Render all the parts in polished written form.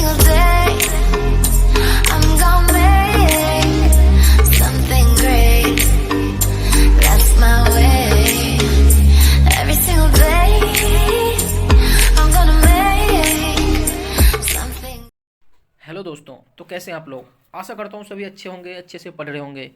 single day I'm gonna make something great. That's my way. Every single day I'm gonna make something. Hello दोस्तों, तो कैसे हैं आप लोग। आशा करता हूँ सभी अच्छे होंगे, अच्छे से पढ़ रहे होंगे।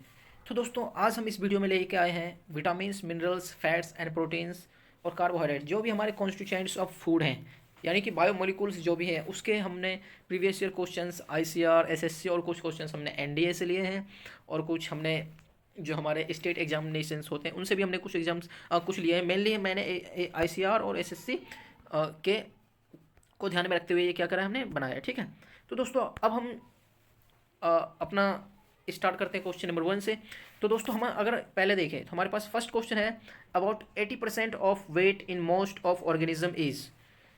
तो दोस्तों आज हम इस वीडियो में लेके आए हैं vitamins, minerals, fats and proteins और कार्बोहाइड्रेट जो भी हमारे कॉन्स्टिट्यूएंट्स ऑफ फूड हैं, यानी कि बायोमोलिकुल्स जो भी हैं, उसके हमने previous year questions ICR, SSC और कुछ क्वेश्चंस हमने एनडीए से लिए हैं और कुछ हमने जो हमारे स्टेट एग्जामिनेशंस होते हैं उनसे भी हमने कुछ एग्जाम्स कुछ लिए हैं। मेनली मैंने आईसीआर और एसएससी के को ध्यान में रखते हुए ये क्या करा हमने बनाया, ठीक है। तो दोस्तों अब हम अपना स्टार्ट करते हैं क्वेश्चन नंबर 1 से। तो दोस्तों हम अगर पहले देखें तो हमारे पास फर्स्ट क्वेश्चन है about 80% of weight in most of organism is,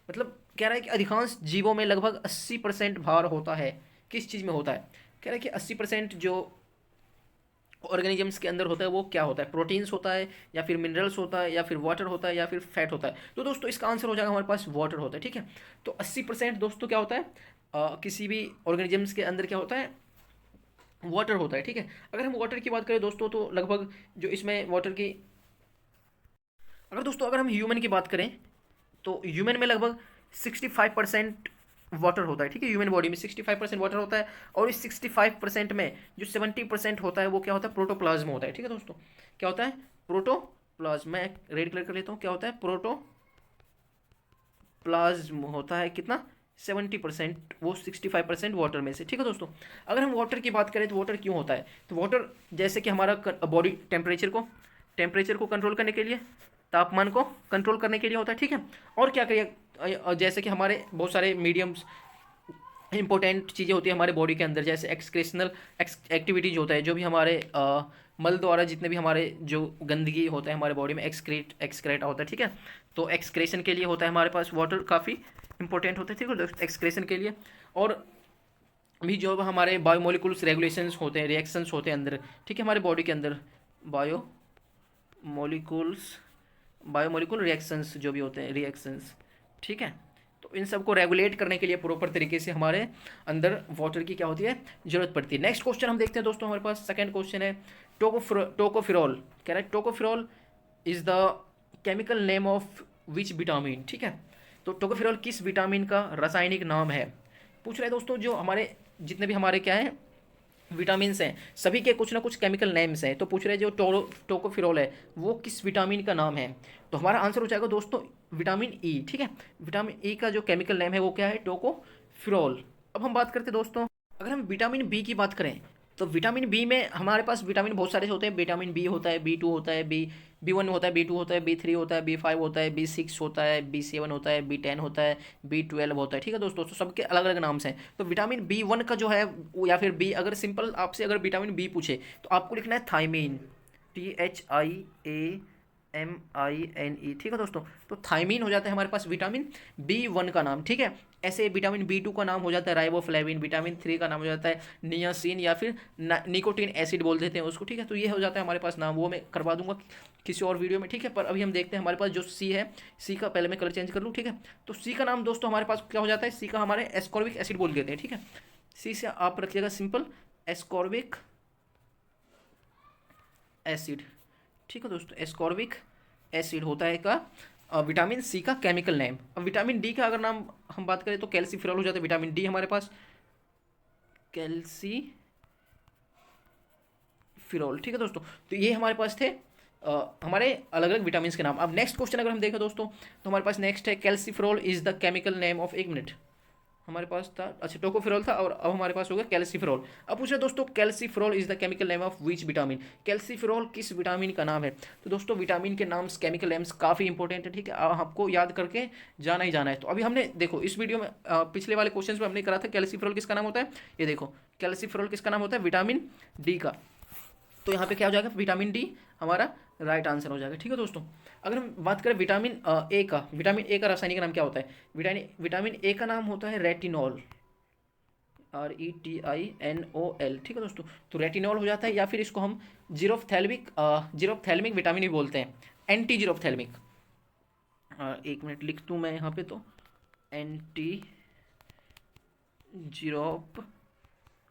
मतलब कह रहा है कि अधिकांश जीवों में लगभग 80% भार होता है। किस चीज़ में होता है? कह रहा है कि 80% जो ऑर्गेनिजम्स के अंदर होता है वो क्या होता है, प्रोटीन्स होता है या फिर मिनरल्स होता है या फिर वाटर होता है या फिर फैट होता है। तो दोस्तों इसका आंसर हो जाएगा हमारे पास वाटर होता है, ठीक है। तो 80% दोस्तों क्या होता है, किसी भी ऑर्गेनिजम्स के अंदर क्या होता है, वाटर होता है, ठीक है। अगर हम वाटर की बात करें दोस्तों तो लगभग जो इसमें वाटर की, अगर हम ह्यूमन की बात करें तो ह्यूमन में लगभग 65% वाटर होता है, ठीक है। ह्यूमन बॉडी में 65% वाटर होता है और इस 65% में जो 70% होता है वो क्या होता है, प्रोटोप्लाज्म होता है, ठीक है दोस्तों। क्या होता है? प्रोटोप्लाज्म। मैं रेड कलर कर लेता हूँ। क्या होता है? प्रोटोप्लाज्म होता है। कितना? 70%, वो 65% वाटर में से, ठीक है दोस्तों। अगर हम वाटर की बात करें तो वाटर क्यों होता है, तो वाटर जैसे कि हमारा बॉडी टेम्परेचर को कंट्रोल करने के लिए, तापमान को कंट्रोल करने के लिए होता है, ठीक है। और क्या करिए, जैसे कि हमारे बहुत सारे मीडियम्स इंपॉर्टेंट चीज़ें होती है हमारे बॉडी के अंदर, जैसे एक्सक्रेशनल एक्टिविटीज होता है, जो भी हमारे मल द्वारा जितने भी हमारे जो गंदगी होता है हमारे बॉडी में एक्सक्रेट होता है, ठीक है। तो एक्सक्रेशन के लिए होता है हमारे पास वाटर, काफ़ी इंपॉर्टेंट होता है, ठीक है, एक्सक्रेशन के लिए। और भी जो हमारे बायोमोलिकुल्स रेगुलेशंस होते हैं, रिएक्शंस होते हैं अंदर, ठीक है, हमारे बॉडी के अंदर बायोमोलिकुल रिएक्शंस जो भी होते हैं, रिएक्शंस, ठीक है। तो इन सब को रेगुलेट करने के लिए प्रॉपर तरीके से हमारे अंदर वाटर की क्या होती है, जरूरत पड़ती है। नेक्स्ट क्वेश्चन हम देखते हैं दोस्तों, हमारे पास सेकंड क्वेश्चन है टोकोफिरोल। कह रहा है tocopherol is the chemical name of which vitamin, ठीक है। तो टोकोफिरोल किस विटामिन का रासायनिक नाम है, पूछ रहे हैं दोस्तों। जो हमारे जितने भी हमारे क्या हैं विटामिन्स हैं, सभी के कुछ ना कुछ केमिकल नेम्स हैं। तो पूछ रहे हैं जो टोकोफिरोल है वो किस विटामिन का नाम है, तो हमारा आंसर हो जाएगा दोस्तों विटामिन ई, ठीक है। विटामिन ई का जो केमिकल नेम है वो क्या है, टोकोफिरोल। अब हम बात करते हैं दोस्तों, अगर हम विटामिन बी की बात करें तो विटामिन बी में हमारे पास विटामिन बहुत सारे होते हैं। विटामिन बी होता है, बी टू होता है, बी वन होता है, बी टू होता है, बी थ्री होता है, बी5 होता है, बी6 होता है, बी7 होता है, बी10 होता है, बी12 होता है, ठीक है दोस्तों। तो सबके अलग अलग नाम से हैं। तो विटामिन बी1 का जो है या फिर बी, अगर सिंपल आपसे अगर विटामिन बी पूछे तो आपको लिखना है थायमीन, THIAMINE, ठीक है दोस्तों। तो थायमीन हो जाता है हमारे पास विटामिन बी1 का नाम, ठीक है। ऐसे विटामिन बी टू का नाम हो जाता है राइबोफ्लेविन, विटामिन 3 का नाम हो जाता है नियासिन या फिर निकोटीन एसिड बोल देते हैं उसको, ठीक है। तो ये हो जाता है हमारे पास नाम, वो मैं करवा दूंगा किसी और वीडियो में, ठीक है। पर अभी हम देखते हैं हमारे पास जो सी है, सी का पहले मैं कलर चेंज कर लूँ, ठीक है। तो सी का नाम दोस्तों हमारे पास क्या हो जाता है, सी का हमारे एस्कॉर्बिक एसिड बोल देते हैं, ठीक है। सी से आप रखिएगा सिंपल एस्कॉर्बिक एसिड, ठीक है दोस्तों। एस्कॉर्बिक एसिड होता है का विटामिन सी का केमिकल नेम। अब विटामिन डी का अगर नाम हम बात करें तो कैल्सीफिरॉल हो जाता है विटामिन डी हमारे पास, कैल्सीफिरॉल, ठीक है दोस्तों। तो ये हमारे पास थे हमारे अलग अलग विटामिन के नाम। अब नेक्स्ट क्वेश्चन अगर हम देखें दोस्तों तो हमारे पास नेक्स्ट है calciferol is the chemical name of, एक मिनट, हमारे पास था, अच्छा टोकोफिरोल था और अब हमारे पास हो गया कैल्सीफिरोल। अब पूछ रहे दोस्तों calciferol is the chemical name of which vitamin, calciferol किस विटामिन का नाम है। तो दोस्तों विटामिन के नाम, केमिकल नेम्स काफ़ी इंपॉर्टेंट है, ठीक है, आपको याद करके जाना ही जाना है। तो अभी हमने देखो इस वीडियो में पिछले वाले क्वेश्चन में हमने करा था कैल्सीफिरोल किसका नाम होता है, ये देखो कैल्सीफिरोल किसका नाम होता है, विटामिन डी का। तो यहाँ पे क्या हो जाएगा, विटामिन डी हमारा राइट आंसर हो जाएगा, ठीक है दोस्तों। अगर हम बात करें विटामिन ए का, विटामिन ए का रासायनिक नाम क्या होता है, विटामिन ए का नाम होता है रेटिनॉल, RETINOL, ठीक है दोस्तों। तो रेटिनॉल हो जाता है, या फिर इसको हम जीरोफ्थैल्मिक विटामिन भी बोलते हैं, एंटी जीरोफ्थैल्मिक। एक मिनट लिख दूँ मैं यहाँ पे, तो एंटी जीरोप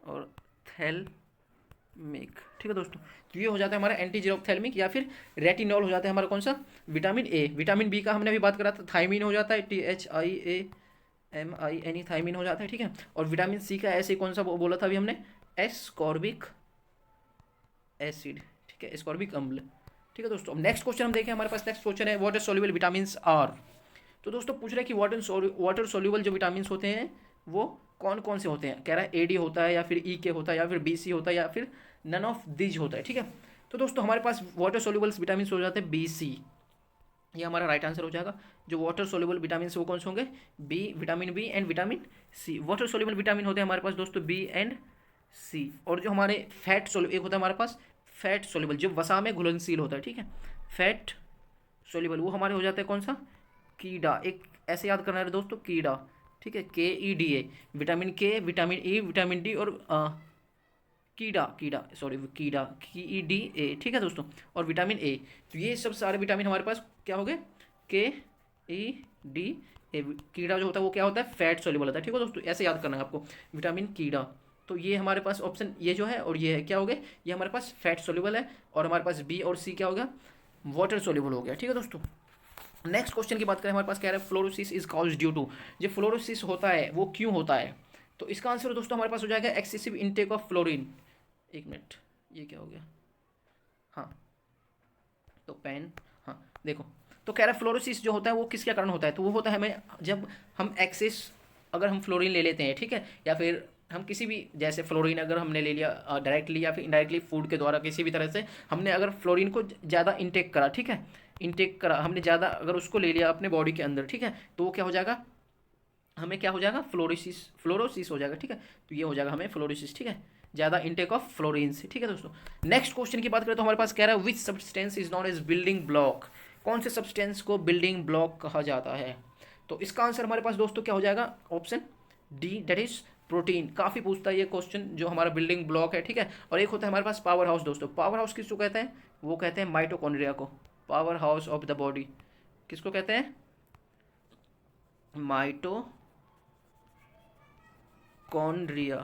और थैलमिक, ठीक है दोस्तों। तो ये हो जाता है हमारा एंटी जीरोप्थैल्मिक, या फिर रेटिनॉल हो जाता है हमारा कौन सा, विटामिन ए। विटामिन बी का हमने अभी बात करा था, थायमीन हो जाता है, THIAMINE, थायमीन हो जाता है, ठीक है। और विटामिन सी का ऐसे कौन सा बोला था अभी हमने, एस्कॉर्बिक एसिड, ठीक है, एस्कॉर्बिक अम्ल, ठीक है दोस्तों। अब नेक्स्ट क्वेश्चन हम देखें, हमारे पास नेक्स्ट क्वेश्चन है वाटर सोल्यूबल विटामिन आर। तो दोस्तों पूछ रहे हैं कि वाटर सोल्यूबल जो विटामिन होते हैं वो कौन कौन से होते हैं। कह रहा है AD होता है, या फिर EK होता है, या फिर BC होता है, या फिर नन ऑफ दिज होता है, ठीक है। तो दोस्तों हमारे पास वाटर सोल्यूबल्स विटामिन हो जाते हैं BC, ये हमारा राइट आंसर हो जाएगा। जो वाटर सोल्यूबल विटामिन वो कौन से होंगे, vitamin B and vitamin C. Water soluble vitamin होते हैं हमारे पास दोस्तों B एंड C। और जो हमारे फैट सोल्यूबल, एक होता है हमारे पास फैट सोल्यूबल जो वसा में घुलनशील होता है, ठीक है, फैट सोल्यूबल, वो हमारे हो जाते हैं कौन सा, कीड़ा। एक ऐसे याद करना है दोस्तों, कीड़ा, ठीक है, KEDA, vitamin K, vitamin E, vitamin D और कीड़ा KEDA, ठीक है दोस्तों, और विटामिन A। तो ये सब सारे विटामिन हमारे पास क्या हो गए, KEDA। कीड़ा जो होता है वो क्या होता है, फैट सोल्यूबल होता है, ठीक है दोस्तों। ऐसे याद करना है आपको, विटामिन कीड़ा। तो ये हमारे पास ऑप्शन ये जो है और ये है, क्या हो गए, ये हमारे पास फैट सोल्यूबल है, और हमारे पास B और C क्या हो गया, वाटर सोल्यूबल हो गया, ठीक है दोस्तों। नेक्स्ट क्वेश्चन की बात करें, हमारे पास कह रहा है fluorosis is caused due to, जो फ्लोरोसिस होता है वो क्यों होता है। तो इसका आंसर दोस्तों हमारे पास हो जाएगा एक्सेसिव इनटेक ऑफ फ्लोरीन। एक मिनट, ये क्या हो गया, हाँ तो पेन, हाँ देखो, तो कह रहा है फ्लोरोसिस जो होता है वो किसके कारण होता है। तो वो होता है हमें जब हम एक्सेस, अगर हम फ्लोरीन ले लेते हैं, ठीक है, या फिर हम किसी भी, जैसे फ्लोरीन अगर हमने ले लिया डायरेक्टली या फिर इनडायरेक्टली फूड के द्वारा, किसी भी तरह से हमने अगर फ्लोरीन को ज़्यादा इंटेक करा, ठीक है, इंटेक करा हमने ज़्यादा, अगर उसको ले लिया अपने बॉडी के अंदर, ठीक है, तो वो क्या हो जाएगा, हमें क्या हो जाएगा, फ्लोरोसिस हो जाएगा, ठीक है। तो ये हो जाएगा हमें फ्लोरोसिस, ठीक है, ज़्यादा इंटेक ऑफ फ्लोरीन से, ठीक है दोस्तों। नेक्स्ट क्वेश्चन की बात करें तो हमारे पास कह रहा है which substance is known as building block, कौन से सब्सटेंस को बिल्डिंग ब्लॉक कहा जाता है। तो इसका आंसर हमारे पास दोस्तों क्या हो जाएगा, option D, that is protein. काफ़ी पूछता है ये क्वेश्चन, जो हमारा बिल्डिंग ब्लॉक है, ठीक है। और एक होता है हमारे पास पावर हाउस दोस्तों। पावर हाउस किसको कहते हैं, वो कहते हैं माइटोकॉन्ड्रिया को, power house of the body किसको कहते हैं, माइटोकॉन्ड्रिया,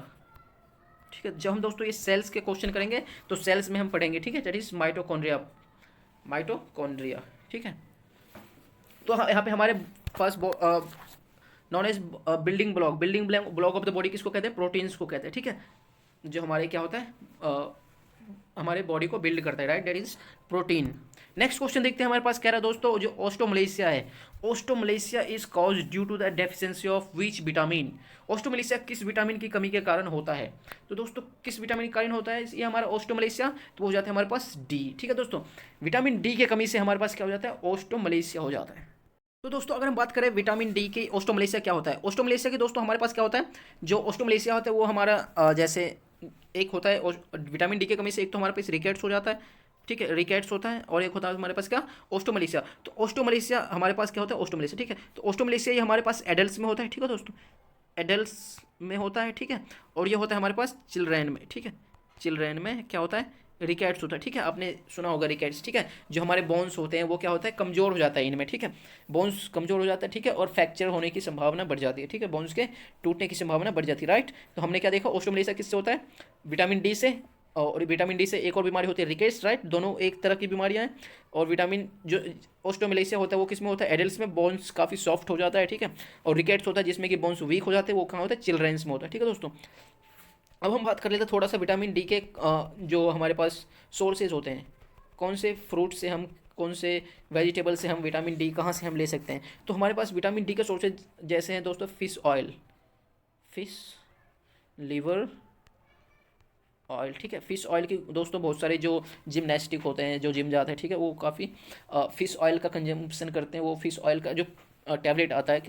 ठीक है। जब हम दोस्तों ये सेल्स के क्वेश्चन करेंगे तो सेल्स में हम पढ़ेंगे, ठीक है, दैट इज माइटोकॉन्ड्रिया, ठीक है। तो यहाँ पे हमारे पास known as building block of the body किसको कहते हैं, प्रोटीन्स को कहते हैं, ठीक है, जो हमारे क्या होता है हमारे बॉडी को बिल्ड करता है, right, that is protein. Next question देखते हैं, हमारे पास कह रहा है दोस्तों जो ऑस्टोमलेशिया है, osteomalacia is cause due to the deficiency of which vitamin. Osteomalacia किस विटामिन की कमी के कारण होता है। तो दोस्तों किस विटामिन के कारण होता है ये हमारा ऑस्टोमलेशिया, तो हो जाता है हमारे पास D, ठीक है दोस्तों। विटामिन D की कमी से हमारे पास क्या हो जाता है, ऑस्टोमलेशिया हो जाता है। तो दोस्तों अगर हम बात करें विटामिन D की, ऑस्टोमलेशिया क्या होता है। ऑस्टोमलेशिया की दोस्तों हमारे पास क्या होता है, जो ऑस्टोमलेशिया होता है वो हमारा जैसे एक होता है विटामिन D की कमी से, एक तो हमारे पास रिकेट्स हो जाता है, ठीक है, रिकेट्स होता है, और एक होता है हमारे पास क्या, ऑस्टोमलेशिया। तो ऑस्टोमलेशिया हमारे पास क्या होता है, ऑस्टोमलेशिया, ठीक है। तो ऑस्टोमलेशिया ये हमारे पास एडल्ट्स में होता है, ठीक है दोस्तों, एडल्ट्स में होता है, ठीक है। और ये होता है हमारे पास चिल्ड्रेन में, ठीक है, चिल्ड्रेन में क्या होता है, रिकेट्स होता है, ठीक है, आपने सुना होगा रिकेट्स, ठीक है। जो हमारे बोन्स होते हैं वो क्या होता है, कमज़ोर हो जाता है इनमें, ठीक है, बोन्स कमज़ोर हो जाता है, ठीक है, और फ्रैक्चर होने की संभावना बढ़ जाती है, ठीक है, बोन्स के टूटने की संभावना बढ़ जाती है, राइट। तो हमने क्या देखा, ऑस्टोमलेशिया किससे होता है, विटामिन D से, और विटामिन D से एक और बीमारी होती है रिकेट्स, राइट, दोनों एक तरह की बीमारियां हैं। और विटामिन जो ऑस्टोमलेशिया होता है वो किस में होता है, एडल्ट्स में, बोन्स काफ़ी सॉफ्ट हो जाता है, ठीक है। और रिकेट्स होता है जिसमें कि बोन्स वीक हो जाते हैं, वो कहाँ होता है, चिल्ड्रेंस में होता है, ठीक है दोस्तों। अब हम बात कर लेते हैं थोड़ा सा विटामिन D के जो हमारे पास सोर्सेज होते हैं, कौन से फ्रूट से हम, कौन से वेजिटेबल से हम विटामिन D कहाँ से हम ले सकते हैं। तो हमारे पास विटामिन D के सोर्सेज जैसे हैं दोस्तों, fish oil, fish liver oil, ठीक है। फिश ऑयल की दोस्तों बहुत सारे जो जिमनास्टिक होते हैं, जो जिम जाते हैं, ठीक है, वो काफ़ी फिश ऑयल का कंजम्पशन करते हैं। वो फिश ऑयल का जो टैबलेट आता है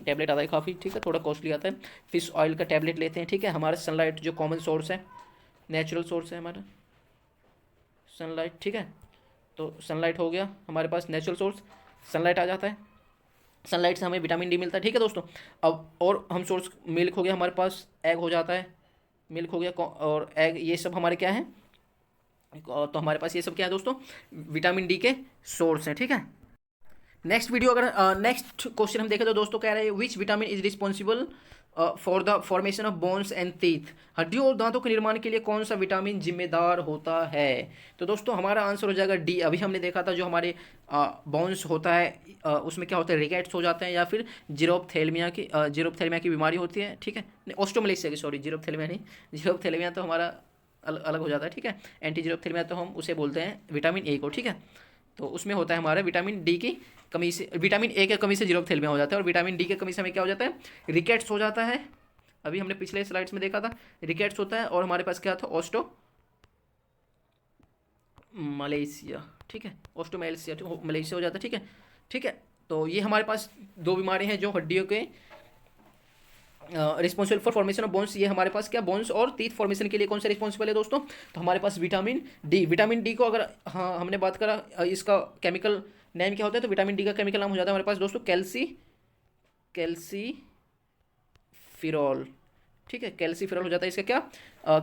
काफ़ी, ठीक है, थोड़ा कॉस्टली आता है, फिश ऑयल का टैबलेट लेते हैं, ठीक है। हमारा सनलाइट जो कॉमन सोर्स है, नेचुरल सोर्स है हमारा सनलाइट, ठीक है। तो सनलाइट हो गया हमारे पास नेचुरल सोर्स, सनलाइट आ जाता है, सनलाइट से हमें विटामिन D मिलता है, ठीक है दोस्तों। अब और हम सोर्स मिल्क हो गया हमारे पास, एग हो जाता है, मिल्क हो गया और एग, ये सब हमारे क्या है, तो हमारे पास ये सब क्या है दोस्तों, विटामिन D के सोर्स हैं, ठीक है। नेक्स्ट वीडियो अगर नेक्स्ट क्वेश्चन हम देखें तो दोस्तों कह रहे हैं which vitamin is responsible for the formation of bones and teeth. हड्डियों और दांतों के निर्माण के लिए कौन सा विटामिन जिम्मेदार होता है? तो दोस्तों हमारा आंसर हो जाएगा डी। अभी हमने देखा था जो हमारे बोन्स होता है उसमें क्या होता है, रिकेट्स हो जाते हैं या फिर जीरोपथेलमिया की बीमारी होती है, ठीक है, नहीं ऑस्टोमलेशिया की, सॉरी जीरोपथेलमिया नहीं, जीरोपथेलमिया तो हमारा अलग हो जाता है, ठीक है। एंटी जीरोपथेलमिया तो हम उसे बोलते हैं विटामिन ए को, ठीक है। तो उसमें होता है हमारा विटामिन डी की कमी से, विटामिन ए की कमी से जीरोपथेलमिया हो जाता है, और विटामिन डी की कमी से हमें क्या हो जाता है, रिकेट्स हो जाता है। अभी हमने पिछले स्लाइड्स में देखा था रिकेट्स होता है, और हमारे पास क्या था, मलेशिया, ठीक है, मलेशिया हो जाता है, ठीक है, ठीक है। तो ये हमारे पास दो बीमारी हैं जो हड्डियों के responsible for formation of bones. ये हमारे पास क्या, बोन्स और टीथ फॉर्मेशन के लिए कौन सा रिस्पॉन्सिबल है दोस्तों? तो हमारे पास विटामिन डी को अगर हाँ हमने बात करा इसका केमिकल नेम क्या होता है, तो विटामिन डी का केमिकल नाम हो जाता है हमारे पास दोस्तों कैल्सीफिरॉल, ठीक है, कैल्सीफिरॉल हो जाता है इसका क्या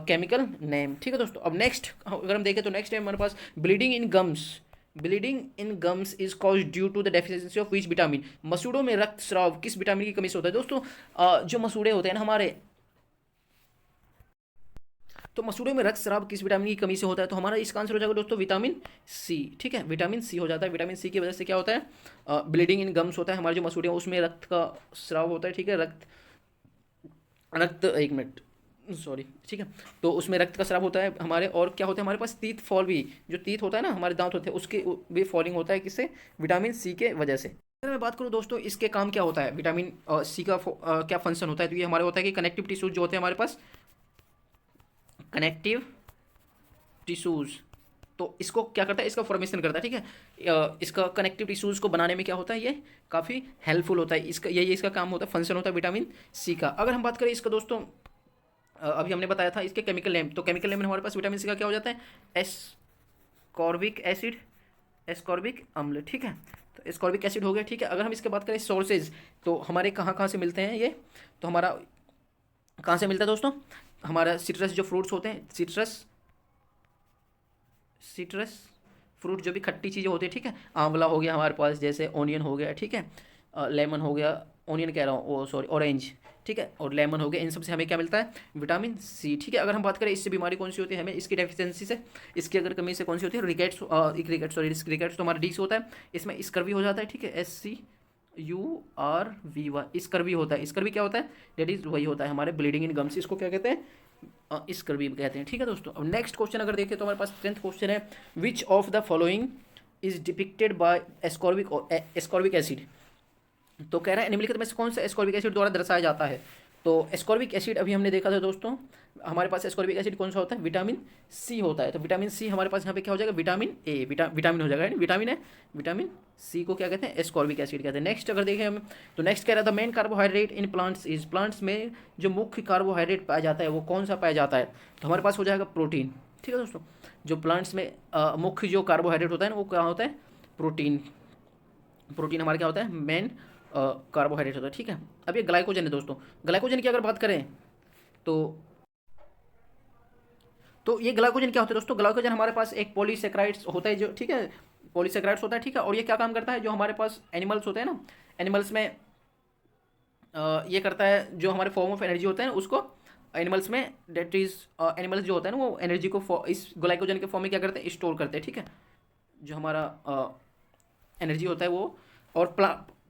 केमिकल नेम, ठीक है दोस्तों। अब नेक्स्ट अगर हम देखें तो नेक्स्ट है हमारे पास bleeding in gums is cause due to the deficiency of which vitamin. मसूड़ों में रक्तस्राव किस विटामिन की कमी से होता है दोस्तों? जो मसूड़े होते हैं ना हमारे, तो मसूड़ों में रक्तस्राव किस विटामिन की कमी से होता है? तो हमारा इसका आंसर हो जाएगा दोस्तों विटामिन सी, ठीक है, विटामिन सी हो जाता है। विटामिन सी की वजह से क्या होता है, ब्लीडिंग इन गम्स होता है, हमारे जो मसूड़े हैं उसमें रक्त का स्राव होता है, ठीक है, रक्त एक मिनट सॉरी, ठीक है, तो उसमें रक्त का स्राव होता है हमारे, और क्या होता है हमारे पास टीथ फॉल भी, जो टीथ होता है ना हमारे दांत होते हैं उसके भी फॉलिंग होता है, किससे, विटामिन सी के वजह से। अगर मैं बात करूँ दोस्तों इसके काम क्या होता है, विटामिन सी का क्या फंक्शन होता है, तो ये हमारे होता है कि कनेक्टिव टिश्यूज जो होते हैं हमारे पास, कनेक्टिव टिश्यूज, तो इसको क्या करता है, इसका फॉर्मेशन करता है, ठीक है, इसका कनेक्टिव टिश्यूज को बनाने में क्या होता है, ये काफ़ी हेल्पफुल होता है, इसका यही इसका काम होता है, फंक्शन होता है विटामिन सी का। अगर हम बात करें इसका दोस्तों, अभी हमने बताया था इसके केमिकल नेम, तो केमिकल नेम में हमारे पास विटामिन सी का क्या हो जाता है, एस्कॉर्बिक एसिड, एस्कॉर्बिक अम्ल, ठीक है, तो एस्कॉर्बिक एसिड हो गया, ठीक है। अगर हम इसके बात करें सोर्सेज, तो हमारे कहाँ कहाँ से मिलते हैं ये, तो हमारा कहाँ से मिलता है दोस्तों, हमारा सिट्रस जो फ्रूट्स होते हैं, सिट्रस फ्रूट जो भी खट्टी चीज़ें होती है, ठीक है, आंवला हो गया हमारे पास, जैसे ऑनियन हो गया, ठीक है, लेमन हो गया, ऑनियन कह रहा हूँ वो सॉरी ऑरेंज, ठीक है, और लेमन हो गया, इन सब से हमें क्या मिलता है, विटामिन सी, ठीक है। अगर हम बात करें इससे बीमारी कौन सी होती है, हमें इसकी डेफिशिएंसी से, इसकी अगर कमी से कौन सी होती है, रिकेट्स तो हमारा डी से होता है, इसमें स्कर्वी हो जाता है, ठीक है, SCURVY स्कर्वी होता है, स्कर्वी क्या होता है, डेट इज वही होता है हमारे ब्लीडिंग इन गम्स, इसको क्या कहते हैं, स्कर्वी कहते हैं, ठीक है दोस्तों। अब नेक्स्ट क्वेश्चन अगर देखें तो हमारे पास 10th क्वेश्चन है, which of the following is depicted bye ascorbic acid. तो कह रहा है निम्नलिखित में से कौन सा एस्कॉर्बिक एसिड द्वारा दर्शाया जाता है? तो एस्कॉर्बिक एसिड अभी हमने देखा था दोस्तों, हमारे पास एस्कॉर्बिक एसिड कौन सा होता है, विटामिन सी होता है, तो विटामिन सी हमारे पास यहाँ पे क्या हो जाएगा, विटामिन ए, विटामिन हो जाएगा, विटामिन है, विटामिन सी को क्या कहते हैं, एस्कॉर्बिक एसिड कहते हैं। नेक्स्ट अगर देखें हम, तो नेक्स्ट कह रहा था main carbohydrate in plants is, plants में जो मुख्य कार्बोहाइड्रेट पाया जाता है वो कौन सा पाया जाता है? तो हमारे पास हो जाएगा प्रोटीन, ठीक है दोस्तों, जो प्लांट्स में मुख्य जो कार्बोहाइड्रेट होता है ना वो क्या होता है, प्रोटीन हमारा क्या होता है, मेन कार्बोहाइड्रेट होता है, ठीक है। अब ये ग्लाइकोजन है दोस्तों, ग्लाइकोजन की अगर बात करें तो ये ग्लाइकोजन क्या होता है दोस्तों, ग्लाइकोजन हमारे पास एक पॉलीसेक्राइड्स होता है जो, ठीक है, पॉलीसेक्राइड्स होता है, ठीक है, और ये क्या काम करता है, जो हमारे पास एनिमल्स होते हैं ना, एनिमल्स में ये करता है, जो हमारे फॉर्म ऑफ एनर्जी होता है उसको एनिमल्स में, डेट इज एनिमल्स जो होता है ना वो एनर्जी को इस ग्लाइकोजन के फॉर्म में क्या करते हैं, स्टोर करते हैं, ठीक है, जो हमारा एनर्जी होता है वो, और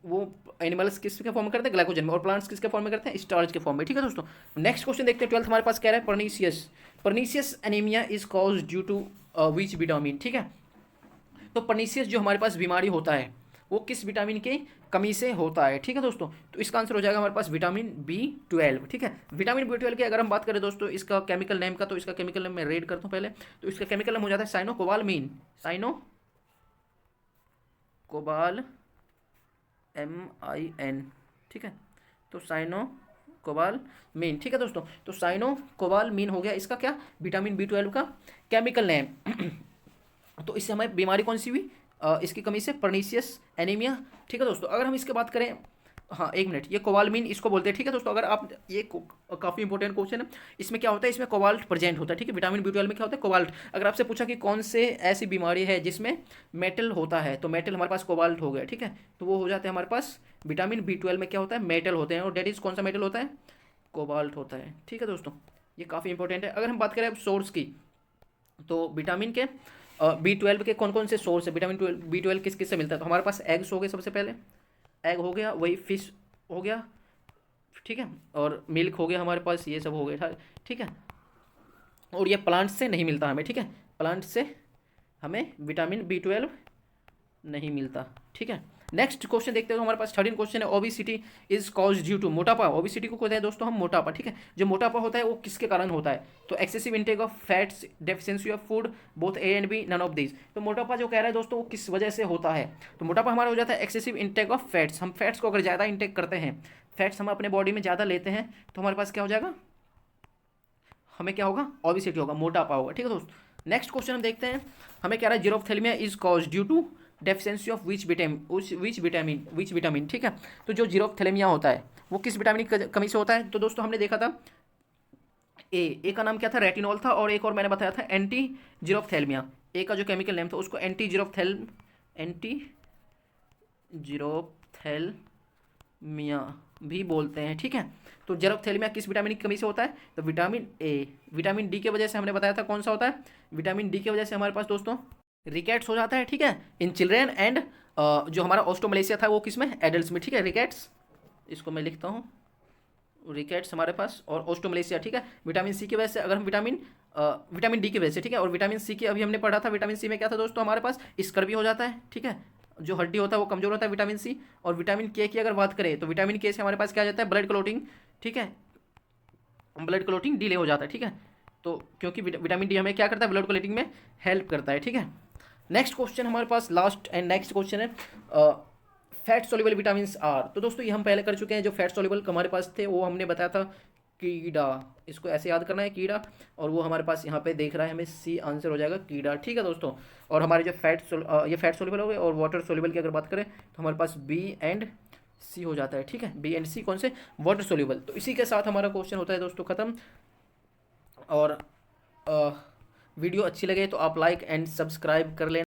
वो एनिमल्स किसके फॉर्म में करते हैं, ग्लाइकोजन में, और प्लांट्स किसके फॉर्म में करते हैं, स्टार्च के फॉर्म में, ठीक है दोस्तों। नेक्स्ट क्वेश्चन देखते हैं 12th हमारे पास कह रहा है pernicious anaemia is cause due to which vitamin, ठीक है। तो पर्नीशियस जो हमारे पास बीमारी होता है वो किस विटामिन की कमी से होता है, ठीक है दोस्तों। तो इसका आंसर हो जाएगा हमारे पास विटामिन B12, ठीक है। विटामिन B12 की अगर हम बात करें दोस्तों इसका केमिकल नेम का, तो इसका केमिकल नेम मैं रेड करता हूँ पहले, तो इसका केमिकल नेम हो जाता है साइनोकोबालमीन, MIN, ठीक है, तो साइनोकोबालमीन, ठीक है दोस्तों। तो साइनोकोबालमीन हो गया इसका क्या, विटामिन B12 का केमिकल नेम। तो इससे हमें बीमारी कौन सी हुई, इसकी कमी से पर्नीशियस एनीमिया, ठीक है दोस्तों। अगर हम इसके बात करें हाँ एक मिनट, ये कोबाल्ट इसको बोलते हैं, ठीक है दोस्तों। अगर आप ये काफ़ी इंपॉर्टेंट क्वेश्चन है, इसमें क्या होता है, इसमें कोबाल्ट प्रेजेंट होता है, ठीक है। विटामिन B12 में क्या होता है, कोबाल्ट। अगर आपसे पूछा कि कौन से ऐसी बीमारी है जिसमें मेटल होता है, तो मेटल हमारे पास कोबाल्ट हो गया, ठीक है। तो वो हो जाते हैं हमारे पास विटामिन B12 में क्या होता है, मेटल होते हैं, और डेट इज कौन सा मेटल होता है, कोबाल्ट होता है, ठीक है दोस्तों। ये काफ़ी इंपॉर्टेंट है। अगर हम बात करें अब सोर्स की, तो विटामिन के B12 के कौन कौन से सोर्स है, विटामिन B12 किस किस से मिलता है, तो हमारे पास एग्स हो गए, सबसे पहले एग हो गया, वही फिश हो गया, ठीक है, और मिल्क हो गया हमारे पास, ये सब हो गया, ठीक है। और ये प्लांट से नहीं मिलता हमें, ठीक है, प्लांट से हमें विटामिन B12 नहीं मिलता, ठीक है। नेक्स्ट क्वेश्चन देखते हैं, तो हमारे पास 13 क्वेश्चन है। Obesity is cause due to, मोटापा, ओबेसिटी को कहते हैं दोस्तों हम मोटापा, ठीक है। जो मोटापा होता है वो किसके कारण होता है, तो excessive intake of fats, deficiency of food, both A and B, none of this. तो मोटापा जो कह रहा है दोस्तों वो किस वजह से होता है, तो मोटापा हमारा हो जाता है एक्सेसिव इंटेक ऑफ फैट्स। हम फैट्स को अगर ज़्यादा इंटेक करते हैं, फैट्स हम अपने बॉडी में ज़्यादा लेते हैं, तो हमारे पास क्या हो जाएगा, हमें क्या होगा, ओबेसिटी होगा, मोटापा होगा, ठीक है दोस्तों। नेक्स्ट क्वेश्चन हम देखते हैं, हमें कह रहा है xerophthalmia is cause due to deficiency of which vitamin, ठीक है। तो जो जीरोफ्थैलेमिया होता है वो किस विटामिन की कमी से होता है, तो दोस्तों हमने देखा था ए का नाम क्या था, रेटिनॉल था, और एक और मैंने बताया था एंटी जीरोफ्थैलेमिया। ए का जो केमिकल नेम था उसको एंटी जीरोफ्थैलेमिया भी बोलते हैं, ठीक है। तो जीरोफ्थैलेमिया किस विटामिन की कमी से होता है, तो विटामिन ए। विटामिन डी की वजह से हमने बताया था कौन सा होता है, विटामिन डी की वजह से हमारे पास दोस्तों रिकेट्स हो जाता है, ठीक है, इन चिल्ड्रेन एंड जो हमारा ऑस्टोमलेशिया था वो किस में, एडल्ट में, ठीक है, रिकेट्स, इसको मैं लिखता हूँ, रिकेट्स हमारे पास, और ऑस्टोमलेशिया, ठीक है। विटामिन सी की वजह से, अगर हम विटामिन डी की वजह से, ठीक है, और विटामिन सी की अभी हमने पढ़ा था, विटामिन सी में क्या था दोस्तों, हमारे पास स्कर्वी हो जाता है, ठीक है, जो हड्डी होता है वो कमजोर होता है, विटामिन सी। और विटामिन के की अगर बात करें, तो विटामिन के से हमारे पास क्या आ जाता है, ब्लड क्लोटिंग, ठीक है, ब्लड क्लोटिंग डिले हो जाता है, ठीक है। तो क्योंकि विटामिन डी हमें क्या करता है, ब्लड क्लोटिंग में हेल्प करता है, ठीक है। नेक्स्ट क्वेश्चन हमारे पास लास्ट एंड नेक्स्ट क्वेश्चन है, फैट सोल्यूबल विटामिन आर। तो दोस्तों ये हम पहले कर चुके हैं, जो फैट सोल्यूबल हमारे पास थे वो हमने बताया था कीड़ा, इसको ऐसे याद करना है कीड़ा, और वो हमारे पास यहाँ पे देख रहा है, हमें सी आंसर हो जाएगा कीड़ा, ठीक है दोस्तों। और हमारे जो ये फैट सोल्यूबल हो गए, और वाटर सोल्यूबल की अगर बात करें तो हमारे पास बी एंड सी हो जाता है, ठीक है, बी एंड सी कौन से, वाटर सोल्यूबल। तो इसी के साथ हमारा क्वेश्चन होता है दोस्तों खत्म। और वीडियो अच्छी लगे तो आप लाइक एंड सब्सक्राइब कर लेना।